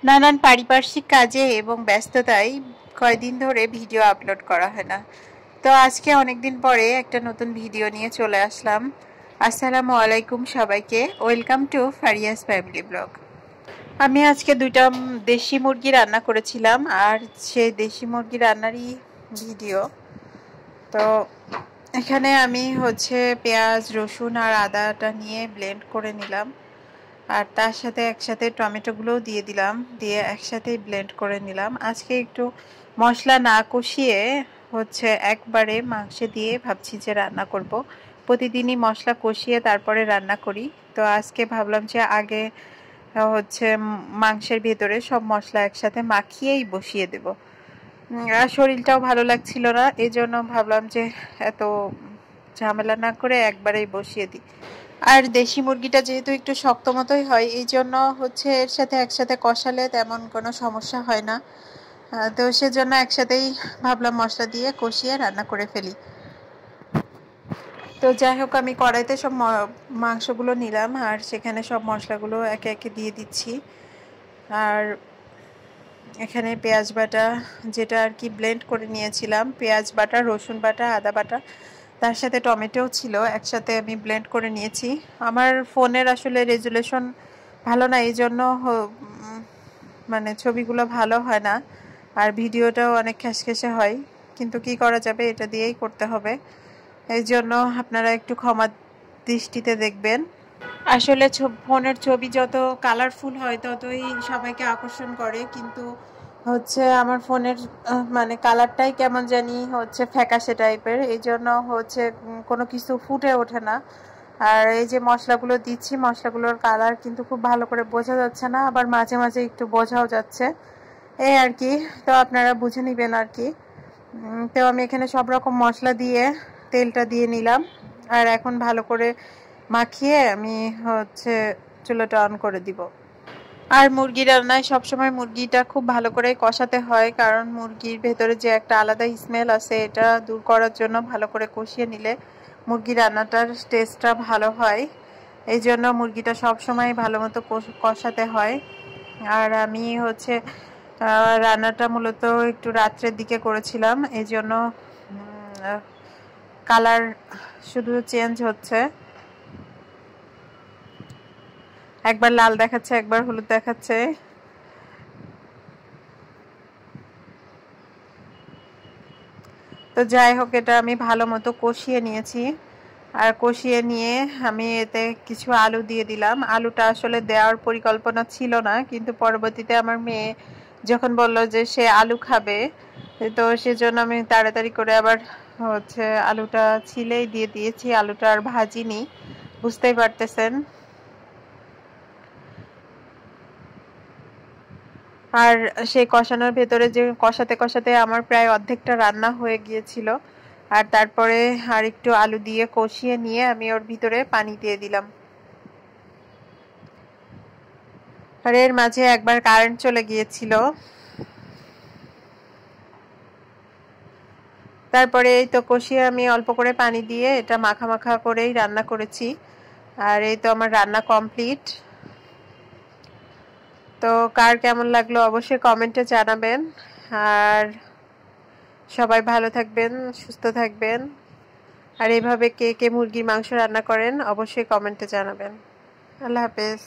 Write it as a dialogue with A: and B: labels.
A: নানান পারিপার্শ্বিক কাজে এবং ব্যস্ততায় কয়দিন ধরে ভিডিও আপলোড করা হয় না। তো আজকে অনেকদিন পরে একটা নতুন ভিডিও নিয়ে চলে আসলাম। আসসালামু আলাইকুম সবাইকে, ওয়েলকাম টু ফারিয়াস ফ্যামিলি ব্লগ। আমি আজকে দুইটা দেশি মুরগি রান্না করেছিলাম, আর সেই দেশি মুরগি রান্নারই ভিডিও। তো এখানে আমি পেঁয়াজ, রসুন আর আদাটা নিয়ে ব্লেন্ড করে নিলাম, আর তার সাথে একসাথে টমেটোগুলোও দিয়ে দিলাম, দিয়ে একসাথে ব্লেন্ড করে নিলাম। আজকে একটু মশলা না কষিয়ে একবারে মাংসে দিয়ে ভাবছি যে রান্না করব। প্রতিদিনই মশলা কষিয়ে তারপরে রান্না করি, তো আজকে ভাবলাম যে আগে মাংসের ভেতরে সব মশলা একসাথে মাখিয়েই বসিয়ে দেব। আর শরীরটাও ভালো লাগছিল না, এই জন্য ভাবলাম যে এত ঝামেলা না করে একবারেই বসিয়ে দিই। আর দেশি মুরগিটা যেহেতু একটু শক্ত মতোই হয়, এই জন্য এর সাথে একসাথে কষালে তেমন কোনো সমস্যা হয় না। তো সেজন্য একসাথেই ভাবলাম মশলা দিয়ে কষিয়ে রান্না করে ফেলি। তো যাই হোক, আমি কড়াইতে সব মাংসগুলো নিলাম, আর সেখানে সব মশলাগুলো একে একে দিয়ে দিচ্ছি। আর এখানে পেঁয়াজ বাটা, যেটা আর কি ব্লেন্ড করে নিয়েছিলাম, পেঁয়াজ বাটা, রসুন বাটা, আদা বাটা, তার সাথে টমেটোও ছিল, একসাথে আমি ব্লেন্ড করে নিয়েছি। আমার ফোনের আসলে রেজুলেশন ভালো না, এই জন্য ছবিগুলো ভালো হয় না, আর ভিডিওটাও অনেক খেসখেসে হয়, কিন্তু কি করা যাবে, এটা দিয়েই করতে হবে। এই জন্য আপনারা একটু ক্ষমা দৃষ্টিতে দেখবেন। আসলে ফোনের ছবি যত কালারফুল হয় ততই সবাইকে আকর্ষণ করে, কিন্তু আমার ফোনের কালারটাই কেমন জানি ফ্যাকাশে টাইপের, এই জন্য কোনো কিছু ফুটে ওঠে না। আর এই যে মশলাগুলো দিচ্ছি, মশলাগুলোর কালার কিন্তু খুব ভালো করে বোঝা যাচ্ছে না, আবার মাঝে মাঝে একটু বোঝাও যাচ্ছে, এই আর কি। তো আপনারা বুঝে নেবেন আর কি। তো আমি এখানে সব রকম মশলা দিয়ে তেলটা দিয়ে নিলাম, আর এখন ভালো করে মাখিয়ে আমি চুলাটা অন করে দিব। আর মুরগি রান্নায় সবসময় মুরগিটা খুব ভালো করে কষাতে হয়, কারণ মুরগির ভেতরে যে একটা আলাদা স্মেল আছে, এটা দূর করার জন্য ভালো করে কষিয়ে নিলে মুরগি রান্নাটার টেস্টটা ভালো হয়। এই জন্য মুরগিটা সবসময় ভালো মতো কষাতে হয়। আর আমি রান্নাটা মূলত একটু রাত্রের দিকে করেছিলাম, এই জন্য কালার শুধু চেঞ্জ হচ্ছে, একবার লাল দেখাচ্ছে, একবার হলুদ দেখাচ্ছে। তো যাই হোক, এটা আমি ভালো মতো কষিয়ে নিয়েছি, আর কষিয়ে নিয়ে আমি এতে কিছু আলু দিয়ে দিলাম। আলুটা আসলে দেওয়ার পরিকল্পনা ছিল না, কিন্তু পরবর্তীতে আমার মেয়ে যখন বলল যে সে আলু খাবে, তো সেজন্য আমি তাড়াতাড়ি করে আবার আলুটা ছিলেই দিয়ে দিয়েছি। আলুটা আর ভাজিনি, বুঝতেই পারতেছেন। আর সেই কষানোর ভেতরে যে কষাতে কষাতে আমার প্রায় অর্ধেকটা রান্না হয়ে গিয়েছিল, আর তারপরে আর একটু আলু দিয়ে কষিয়ে নিয়ে আমি ওর ভিতরে পানি দিয়ে দিলাম। আর এর মাঝে একবার কারেন্ট চলে গিয়েছিল। তারপরে এই তো কষিয়ে আমি অল্প করে পানি দিয়ে এটা মাখা মাখা করেই রান্না করেছি। আর এই তো আমার রান্না কমপ্লিট। তো কার কেমন লাগলো অবশ্যই কমেন্টে জানাবেন, আর সবাই ভালো থাকবেন, সুস্থ থাকবেন। আর এইভাবে কে কে মুরগির মাংস রান্না করেন অবশ্যই কমেন্টে জানাবেন। আল্লাহ হাফেজ।